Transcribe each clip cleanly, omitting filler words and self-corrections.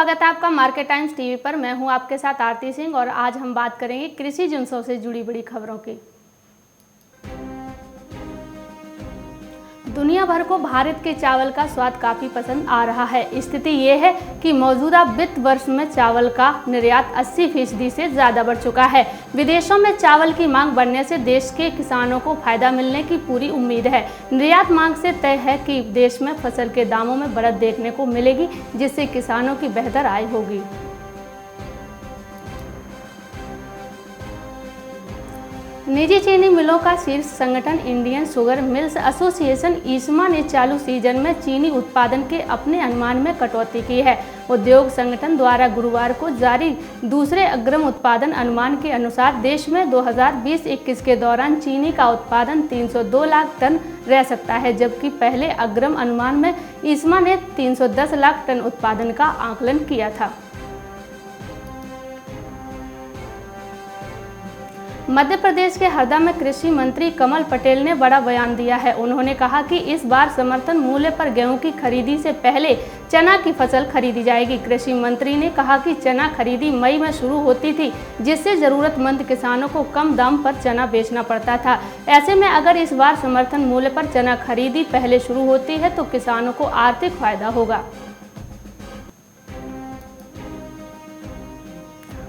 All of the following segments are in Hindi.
स्वागत है आपका मार्केट टाइम्स टीवी पर। मैं हूं आपके साथ आरती सिंह और आज हम बात करेंगे कृषि जिंसों से जुड़ी बड़ी खबरों की। दुनिया भर को भारत के चावल का स्वाद काफ़ी पसंद आ रहा है। स्थिति ये है कि मौजूदा वित्त वर्ष में चावल का निर्यात 80% से ज़्यादा बढ़ चुका है। विदेशों में चावल की मांग बढ़ने से देश के किसानों को फायदा मिलने की पूरी उम्मीद है। निर्यात मांग से तय है कि देश में फसल के दामों में बढ़त देखने को मिलेगी, जिससे किसानों की बेहतर आय होगी। निजी चीनी मिलों का शीर्ष संगठन इंडियन शुगर मिल्स एसोसिएशन ईसमा ने चालू सीजन में चीनी उत्पादन के अपने अनुमान में कटौती की है। उद्योग संगठन द्वारा गुरुवार को जारी दूसरे अग्रिम उत्पादन अनुमान के अनुसार देश में 2020-21 के दौरान चीनी का उत्पादन 302 लाख टन रह सकता है, जबकि पहले अग्रिम अनुमान में ईसमा ने 310 लाख टन उत्पादन का आकलन किया था। मध्य प्रदेश के हरदा में कृषि मंत्री कमल पटेल ने बड़ा बयान दिया है। उन्होंने कहा कि इस बार समर्थन मूल्य पर गेहूं की खरीदी से पहले चना की फसल खरीदी जाएगी। कृषि मंत्री ने कहा कि चना खरीदी मई में शुरू होती थी, जिससे जरूरतमंद किसानों को कम दाम पर चना बेचना पड़ता था। ऐसे में अगर इस बार समर्थन मूल्य पर चना खरीदी पहले शुरू होती है तो किसानों को आर्थिक फायदा होगा।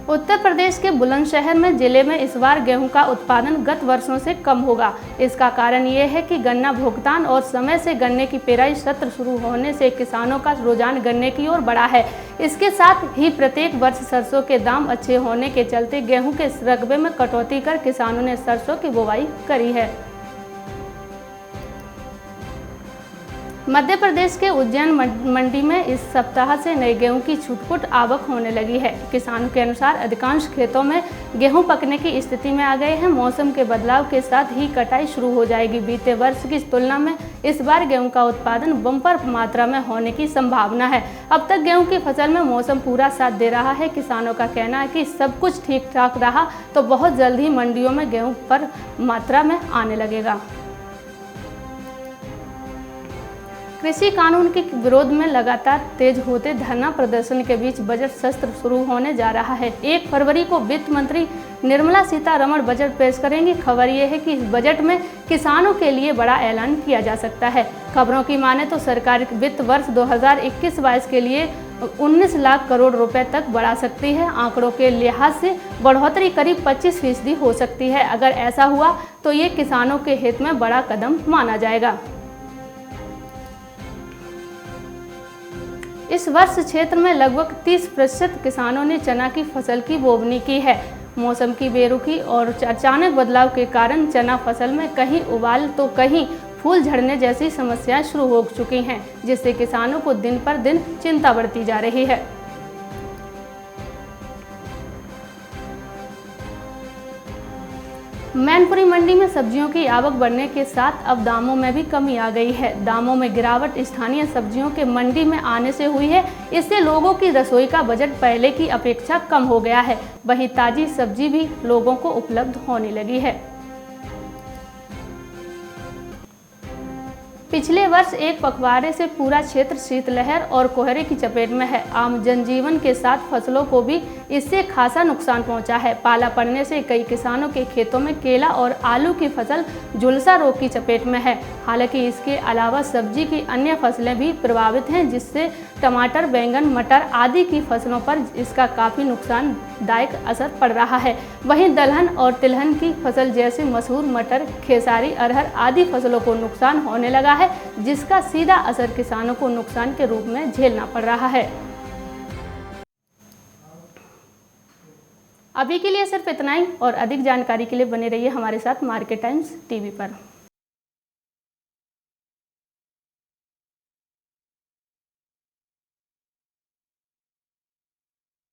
उत्तर प्रदेश के बुलंदशहर में जिले में इस बार गेहूं का उत्पादन गत वर्षों से कम होगा। इसका कारण ये है कि गन्ना भुगतान और समय से गन्ने की पेराई सत्र शुरू होने से किसानों का रुझान गन्ने की ओर बढ़ा है। इसके साथ ही प्रत्येक वर्ष सरसों के दाम अच्छे होने के चलते गेहूं के रकबे में कटौती कर किसानों ने सरसों की बुवाई करी है। मध्य प्रदेश के उज्जैन मंडी में इस सप्ताह से नए गेहूं की छुटपुट आवक होने लगी है। किसानों के अनुसार अधिकांश खेतों में गेहूं पकने की स्थिति में आ गए हैं। मौसम के बदलाव के साथ ही कटाई शुरू हो जाएगी। बीते वर्ष की तुलना में इस बार गेहूं का उत्पादन बम्पर मात्रा में होने की संभावना है। अब तक गेहूं की फसल में मौसम पूरा साथ दे रहा है। किसानों का कहना है कि सब कुछ ठीक ठाक रहा तो बहुत जल्द ही मंडियों में गेहूं पर मात्रा में आने लगेगा। कृषि कानून के विरोध में लगातार तेज होते धरना प्रदर्शन के बीच बजट सत्र शुरू होने जा रहा है। 1 फरवरी को वित्त मंत्री निर्मला सीतारमण बजट पेश करेंगी। खबर यह है कि इस बजट में किसानों के लिए बड़ा ऐलान किया जा सकता है। खबरों की माने तो सरकार वित्त वर्ष 2021-22 के लिए 19 लाख करोड़ रुपए तक बढ़ा सकती है। आंकड़ों के लिहाज से बढ़ोतरी करीब 25% हो सकती है। अगर ऐसा हुआ तो ये किसानों के हित में बड़ा कदम माना जाएगा। इस वर्ष क्षेत्र में लगभग 30% किसानों ने चना की फसल की बोवनी की है। मौसम की बेरुखी और अचानक बदलाव के कारण चना फसल में कहीं उबाल तो कहीं फूल झड़ने जैसी समस्याएं शुरू हो चुकी हैं, जिससे किसानों को दिन पर दिन चिंता बढ़ती जा रही है। मैनपुरी मंडी में सब्जियों की आवक बढ़ने के साथ अब दामों में भी कमी आ गई है। दामों में गिरावट स्थानीय सब्जियों के मंडी में आने से हुई है। इससे लोगों की रसोई का बजट पहले की अपेक्षा कम हो गया है। वहीं ताजी सब्जी भी लोगों को उपलब्ध होने लगी है। पिछले वर्ष एक पखवाड़े से पूरा क्षेत्र शीतलहर और कोहरे की चपेट में है। आम जनजीवन के साथ फसलों को भी इससे खासा नुकसान पहुंचा है। पाला पड़ने से कई किसानों के खेतों में केला और आलू की फसल झुलसा रोग की चपेट में है। हालांकि इसके अलावा सब्जी की अन्य फसलें भी प्रभावित हैं, जिससे टमाटर, बैंगन, मटर आदि की फसलों पर इसका काफ़ी नुकसानदायक असर पड़ रहा है। वहीं दलहन और तिलहन की फसल जैसे मसूर, मटर, खेसारी, अरहर आदि फसलों को नुकसान होने लगा है, जिसका सीधा असर किसानों को नुकसान के रूप में झेलना पड़ रहा है। अभी के लिए सिर्फ इतना ही और अधिक जानकारी के लिए बने रहिए हमारे साथ मार्केट टाइम्स टीवी पर।